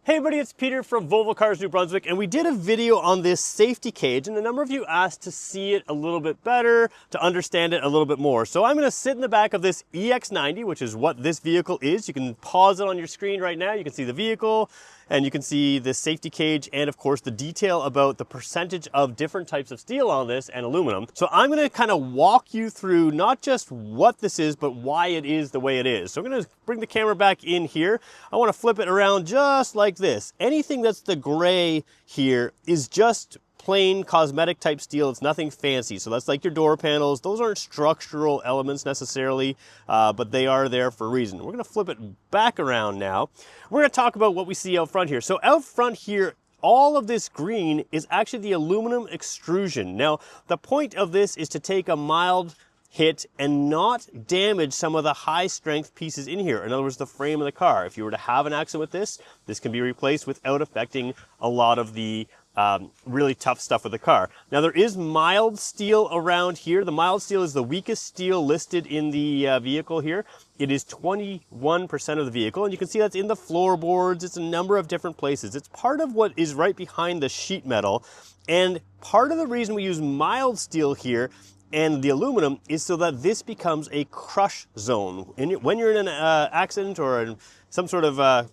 Hey everybody, it's Peter from Volvo Cars New Brunswick, and we did a video on this safety cage, and a number of you asked to see it a little bit better, to understand it a little bit more. So I'm going to sit in the back of this EX90, which is what this vehicle is. You can pause it on your screen right now. You can see the vehicle, and you can see the safety cage, and of course the detail about the percentage of different types of steel on this and aluminum. So I'm going to kind of walk you through not just what this is, but why it is the way it is. So I'm going to bring the camera back in here. I want to flip it around just like this. Anything that's the gray here is just plain cosmetic type steel. It's nothing fancy. So that's like your door panels. Those aren't structural elements necessarily, but they are there for a reason. We're going to flip it back around now. We're going to talk about what we see out front here. So out front here, all of this green is actually the aluminum extrusion. Now, the point of this is to take a mild hit and not damage some of the high strength pieces in here. In other words, the frame of the car. If you were to have an accident with this can be replaced without affecting a lot of the really tough stuff with the car. Now there is mild steel around here. The mild steel is the weakest steel listed in the vehicle here. It is 21% of the vehicle, and you can see that's in the floorboards. It's a number of different places. It's part of what is right behind the sheet metal, and part of the reason we use mild steel here and the aluminum is so that this becomes a crush zone. When you're in an accident or in some sort of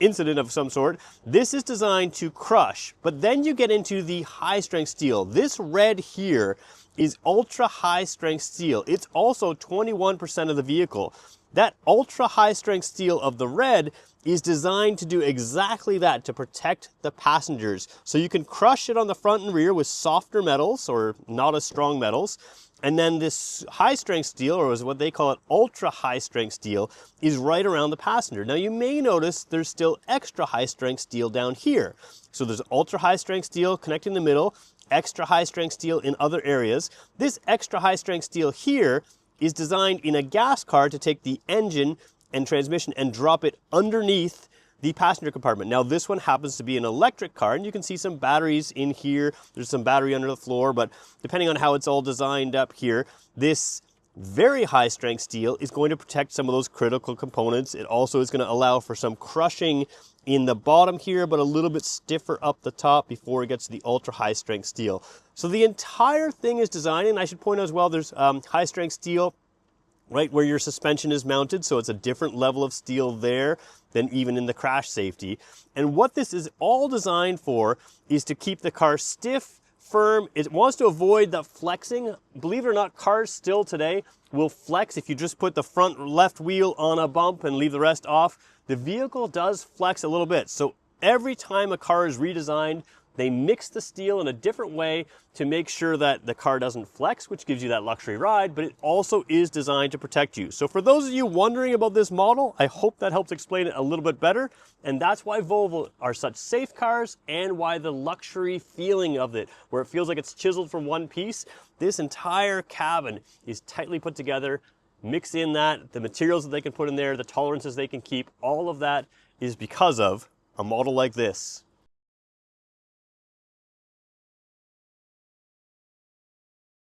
incident of some sort, this is designed to crush. But then you get into the high strength steel. This red here is ultra high strength steel. It's also 21% of the vehicle. That ultra high strength steel of the red is designed to do exactly that, to protect the passengers. So you can crush it on the front and rear with softer metals or not as strong metals. And then this high strength steel, or is what they call it ultra high strength steel, is right around the passenger. Now you may notice there's still extra high strength steel down here. So there's ultra high strength steel connecting the middle, extra high strength steel in other areas. This extra high strength steel here is designed in a gas car to take the engine and transmission and drop it underneath the passenger compartment. Now this one happens to be an electric car, and you can see some batteries in here. There's some battery under the floor, but depending on how it's all designed up here, this very high strength steel is going to protect some of those critical components. It also is going to allow for some crushing in the bottom here, but a little bit stiffer up the top before it gets to the ultra high strength steel. So the entire thing is designed, and I should point out as well, there's high strength steel right where your suspension is mounted, so it's a different level of steel there than even in the crash safety. And what this is all designed for is to keep the car stiff, firm. It wants to avoid the flexing. Believe it or not, cars still today will flex if you just put the front left wheel on a bump and leave the rest off. The vehicle does flex a little bit. So every time a car is redesigned, they mix the steel in a different way to make sure that the car doesn't flex, which gives you that luxury ride, but it also is designed to protect you. So for those of you wondering about this model, I hope that helps explain it a little bit better. And that's why Volvo are such safe cars, and why the luxury feeling of it, where it feels like it's chiseled from one piece. This entire cabin is tightly put together. Mix in that, the materials that they can put in there, the tolerances they can keep, all of that is because of a model like this.